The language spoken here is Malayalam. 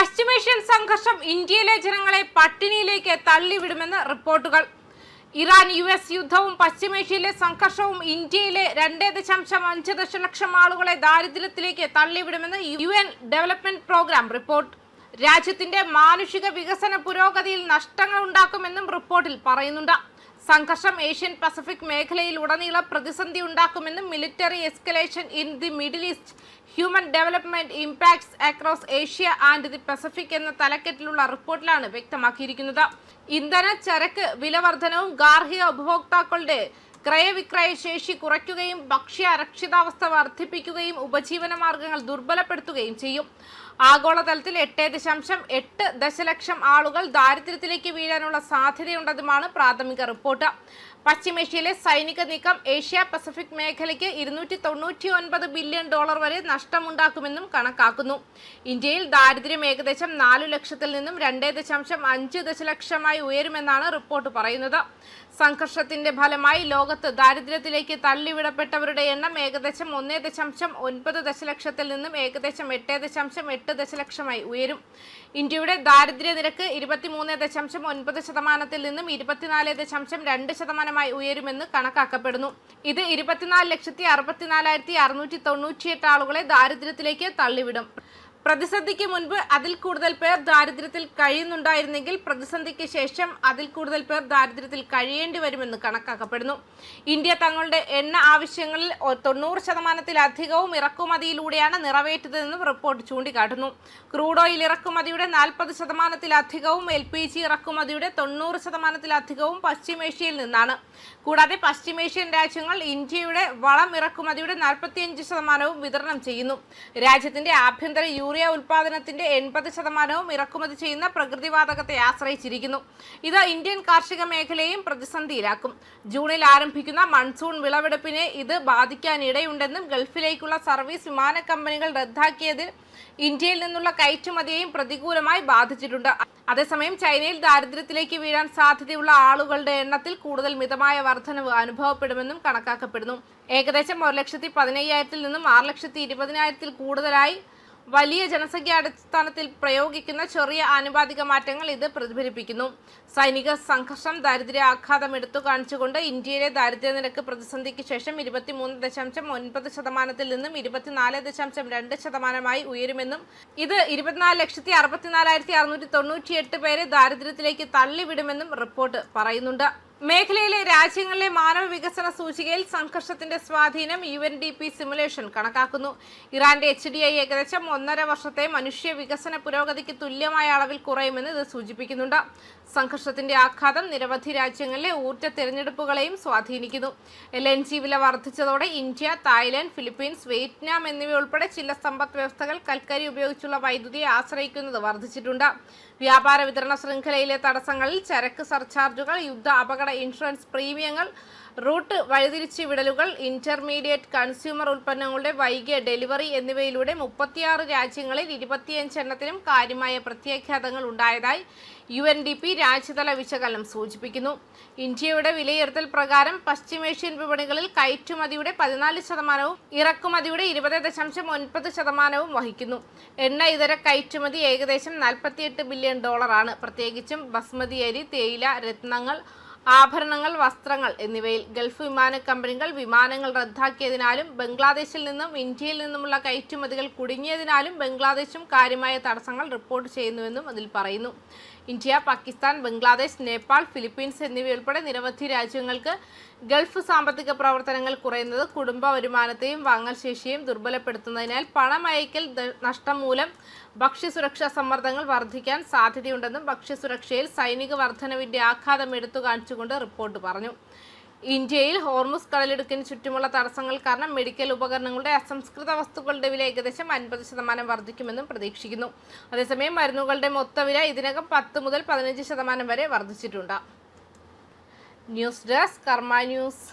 പശ്ചിമേഷ്യൻ സംഘർഷം ഇന്ത്യയിലെ ജനങ്ങളെ പട്ടിണിയിലേക്ക് തള്ളിവിടുമെന്ന് റിപ്പോർട്ടുകൾ. ഇറാൻ US യുദ്ധവും പശ്ചിമേഷ്യയിലെ സംഘർഷവും ഇന്ത്യയിലെ 2.5 ദശലക്ഷം ആളുകളെ ദാരിദ്ര്യത്തിലേക്ക് തള്ളിവിടുമെന്ന് UN ഡെവലപ്മെന്റ് പ്രോഗ്രാം റിപ്പോർട്ട്. രാജ്യത്തിന്റെ മാനുഷിക വികസന പുരോഗതിയിൽ നഷ്ടങ്ങൾ ഉണ്ടാക്കുമെന്നും റിപ്പോർട്ടിൽ പറയുന്നുണ്ട്. സംഘർഷം ഏഷ്യൻ പസഫിക് മേഖലയിൽ ഉടനീളം പ്രതിസന്ധി ഉണ്ടാക്കുമെന്നും military escalation in the Middle East human development impacts across Asia and the Pacific എന്ന തലക്കെട്ടിലുള്ള റിപ്പോർട്ടിലാണ് വ്യക്തമാക്കിയിരിക്കുന്നത്. ഇന്ധന ചരക്ക് വിലവർധനവും ഗാർഹിക ഉപഭോക്താക്കളുടെ ക്രയവിക്രയ ശേഷി കുറയ്ക്കുകയും ഭക്ഷ്യ അരക്ഷിതാവസ്ഥ വർദ്ധിപ്പിക്കുകയും ഉപജീവന മാർഗങ്ങൾ ദുർബലപ്പെടുത്തുകയും ചെയ്യും. ആഗോളതലത്തിൽ 8.8 ദശലക്ഷം ആളുകൾ ദാരിദ്ര്യത്തിലേക്ക് വീഴാനുള്ള സാധ്യതയുണ്ടെന്നുമാണ് പ്രാഥമിക റിപ്പോർട്ട്. പശ്ചിമേഷ്യയിലെ സൈനിക നീക്കം ഏഷ്യ പസഫിക് മേഖലയ്ക്ക് $299 ബില്യൺ വരെ നഷ്ടമുണ്ടാക്കുമെന്നും കണക്കാക്കുന്നു. ഇന്ത്യയിൽ ദാരിദ്ര്യം ഏകദേശം 4 ലക്ഷത്തിൽ നിന്നും 2.5 ദശലക്ഷമായി ഉയരുമെന്നാണ് റിപ്പോർട്ട് പറയുന്നത്. സംഘർഷത്തിന്റെ ഫലമായി ലോകത്ത് ദാരിദ്ര്യത്തിലേക്ക് തള്ളിവിടപ്പെട്ടവരുടെ എണ്ണം ഏകദേശം 1.9 ദശലക്ഷത്തിൽ നിന്നും ഏകദേശം 8.8 ദശലക്ഷമായി ഉയരും. ഇന്ത്യയുടെ ദാരിദ്ര്യ നിരക്ക് 23.9% നിന്നും 24.2% ഉയരുമെന്ന് കണക്കാക്കപ്പെടുന്നു. ഇത് 24,64,698 ആളുകളെ ദാരിദ്ര്യത്തിലേക്ക് തള്ളിവിടും. പ്രതിസന്ധിക്ക് മുൻപ് അതിൽ കൂടുതൽ പേർ ദാരിദ്ര്യത്തിൽ കഴിയുന്നുണ്ടായിരുന്നെങ്കിൽ പ്രതിസന്ധിക്ക് ശേഷം അതിൽ കൂടുതൽ പേർ ദാരിദ്ര്യത്തിൽ കഴിയേണ്ടി വരുമെന്ന് കണക്കാക്കപ്പെടുന്നു. ഇന്ത്യ തങ്ങളുടെ എണ്ണ ആവശ്യങ്ങളിൽ 90%-ലധികവും ഇറക്കുമതിയിലൂടെയാണ് നിറവേറ്റുന്നതെന്നും റിപ്പോർട്ട് ചൂണ്ടിക്കാട്ടുന്നു. ക്രൂഡ് ഓയിൽ ഇറക്കുമതിയുടെ 40%-ലധികവും LPG ഇറക്കുമതിയുടെ 90%-ലധികവും പശ്ചിമേഷ്യയിൽ നിന്നാണ്. കൂടാതെ പശ്ചിമേഷ്യൻ രാജ്യങ്ങൾ ഇന്ത്യയുടെ വളം ഇറക്കുമതിയുടെ 45% വിതരണം ചെയ്യുന്നു. രാജ്യത്തിന്റെ ആഭ്യന്തര യൂറിയ ഉൽപാദനത്തിന്റെ 80% ഇറക്കുമതി ചെയ്യുന്ന പ്രകൃതിവാതകത്തെ ആശ്രയിച്ചിരിക്കുന്നു. ഇത് ഇന്ത്യൻ കാർഷിക മേഖലയെയും പ്രതിസന്ധിയിലാക്കും. ജൂണിൽ ആരംഭിക്കുന്ന മൺസൂൺ വിളവെടുപ്പിനെ ഇത് ബാധിക്കാനിടയുണ്ടെന്നും ഗൾഫിലേക്കുള്ള സർവീസ് വിമാന കമ്പനികൾ റദ്ദാക്കിയതിൽ ഇന്ത്യയിൽ നിന്നുള്ള കയറ്റുമതിയെയും പ്രതികൂലമായി ബാധിച്ചിട്ടുണ്ട്. അതേസമയം ചൈനയിൽ ദാരിദ്ര്യത്തിലേക്ക് വീഴാൻ സാധ്യതയുള്ള ആളുകളുടെ എണ്ണത്തിൽ കൂടുതൽ മിതമായ വർധനവ് അനുഭവപ്പെടുമെന്നും കണക്കാക്കപ്പെടുന്നു. ഏകദേശം 1,15,000-ൽ നിന്നും 6,20,000-ൽ കൂടുതലായി വലിയ ജനസംഖ്യ അടിസ്ഥാനത്തിൽ പ്രയോഗിക്കുന്ന ചെറിയ ആനുപാതിക മാറ്റങ്ങൾ ഇത് പ്രതിഫലിപ്പിക്കുന്നു. സൈനിക സംഘർഷം ദാരിദ്ര്യ ആഘാതം എടുത്തു കാണിച്ചുകൊണ്ട് ഇന്ത്യയിലെ ദാരിദ്ര്യ നിരക്ക് പ്രതിസന്ധിക്ക് ശേഷം 23.9%-ൽ നിന്നും 24.2%-ആയി ഉയരുമെന്നും ഇത് 24,64,698 പേരെ ദാരിദ്ര്യത്തിലേക്ക് തള്ളിവിടുമെന്നും റിപ്പോർട്ട് പറയുന്നുണ്ട്. മേഖലയിലെ രാജ്യങ്ങളിലെ മാനവ വികസന സൂചികയിൽ സംഘർഷത്തിന്റെ സ്വാധീനം UNDP സിമുലേഷൻ കണക്കാക്കുന്നു. ഇറാന്റെ HDI ഏകദേശം 1.5 വർഷത്തെ മനുഷ്യ വികസന പുരോഗതിക്ക് തുല്യമായ അളവിൽ കുറയുമെന്ന് ഇത് സൂചിപ്പിക്കുന്നുണ്ട്. സംഘർഷത്തിന്റെ ആഘാതം നിരവധി രാജ്യങ്ങളിലെ ഊർജ്ജ തിരഞ്ഞെടുപ്പുകളെയും സ്വാധീനിക്കുന്നു. LNG വില വർദ്ധിച്ചതോടെ ഇന്ത്യ, തായ്ലൻഡ്, ഫിലിപ്പീൻസ്, വിയറ്റ്നാം എന്നിവയുൾപ്പെടെ ചില സമ്പദ് വ്യവസ്ഥകൾ കൽക്കരി ഉപയോഗിച്ചുള്ള വൈദ്യുതിയെ ആശ്രയിക്കുന്നത് വർദ്ധിച്ചിട്ടുണ്ട്. വ്യാപാര വിതരണ ശൃംഖലയിലെ തടസ്സങ്ങളിൽ ചരക്ക് സർചാർജുകൾ, യുദ്ധ അപകട ഇൻഷുറൻസ് പ്രീമിയങ്ങൾ, റൂട്ട് വഴിതിരിച്ചു വിടലുകൾ, ഇന്റർമീഡിയറ്റ് കൺസ്യൂമർ ഉൽപ്പന്നങ്ങളുടെ വൈകിയ ഡെലിവറി എന്നിവയിലൂടെ 36 രാജ്യങ്ങളിൽ 25 എണ്ണത്തിനും കാര്യമായ പ്രത്യാഘാതങ്ങൾ ഉണ്ടായതായി UNDP രാജ്യതല വിശകലനം സൂചിപ്പിക്കുന്നു. ഇന്ത്യയുടെ വിലയിരുത്തൽ പ്രകാരം പശ്ചിമേഷ്യൻ വിപണികളിൽ കയറ്റുമതിയുടെ 14%-വും ഇറക്കുമതിയുടെ 20.9%-വും വഹിക്കുന്നു. എണ്ണ ഇതര കയറ്റുമതി ഏകദേശം $48 ബില്യൺ ആണ്. പ്രത്യേകിച്ചും ബസ്മതി അരി, തേയില, രത്നങ്ങൾ, ആഭരണങ്ങൾ, വസ്ത്രങ്ങൾ എന്നിവയിൽ. ഗൾഫ് വിമാന കമ്പനികൾ വിമാനങ്ങൾ റദ്ദാക്കിയതിനാലും ബംഗ്ലാദേശിൽ നിന്നും ഇന്ത്യയിൽ നിന്നുമുള്ള കയറ്റുമതികൾ കുടുങ്ങിയതിനാലും ബംഗ്ലാദേശും കാര്യമായ തടസ്സങ്ങൾ റിപ്പോർട്ട് ചെയ്യുന്നുവെന്നും അതിൽ പറയുന്നു. ഇന്ത്യ, പാകിസ്ഥാൻ, ബംഗ്ലാദേശ്, നേപ്പാൾ, ഫിലിപ്പീൻസ് എന്നിവയുൾപ്പെടെ നിരവധി രാജ്യങ്ങൾക്ക് ഗൾഫ് സാമ്പത്തിക പ്രവർത്തനങ്ങൾ കുറയുന്നത് കുടുംബ വരുമാനത്തെയും വാങ്ങൽ ശേഷിയെയും ദുർബലപ്പെടുത്തുന്നതിനാൽ പണമയക്കൽ നഷ്ടം മൂലം ഭക്ഷ്യസുരക്ഷാ സമ്മർദ്ദങ്ങൾ വർദ്ധിക്കാൻ സാധ്യതയുണ്ടെന്നും ഭക്ഷ്യസുരക്ഷയിൽ സൈനിക വർധനവിന്റെ ആഘാതം എടുത്തു കാണിച്ചുകൊണ്ട് റിപ്പോർട്ട് പറഞ്ഞു. ഇന്ത്യയിൽ ഹോർമുസ് കടലിടുക്കിന് ചുറ്റുമുള്ള തടസ്സങ്ങൾ കാരണം മെഡിക്കൽ ഉപകരണങ്ങളുടെ അസംസ്കൃത വസ്തുക്കളുടെ വില ഏകദേശം 50% വർദ്ധിക്കുമെന്നും പ്രതീക്ഷിക്കുന്നു. അതേസമയം മരുന്നുകളുടെ മൊത്തവില ഇതിനകം 10 മുതൽ 15% വരെ വർദ്ധിച്ചിട്ടുണ്ട്. ന്യൂസ് ഡെസ്ക് കർമ്മ ന്യൂസ്.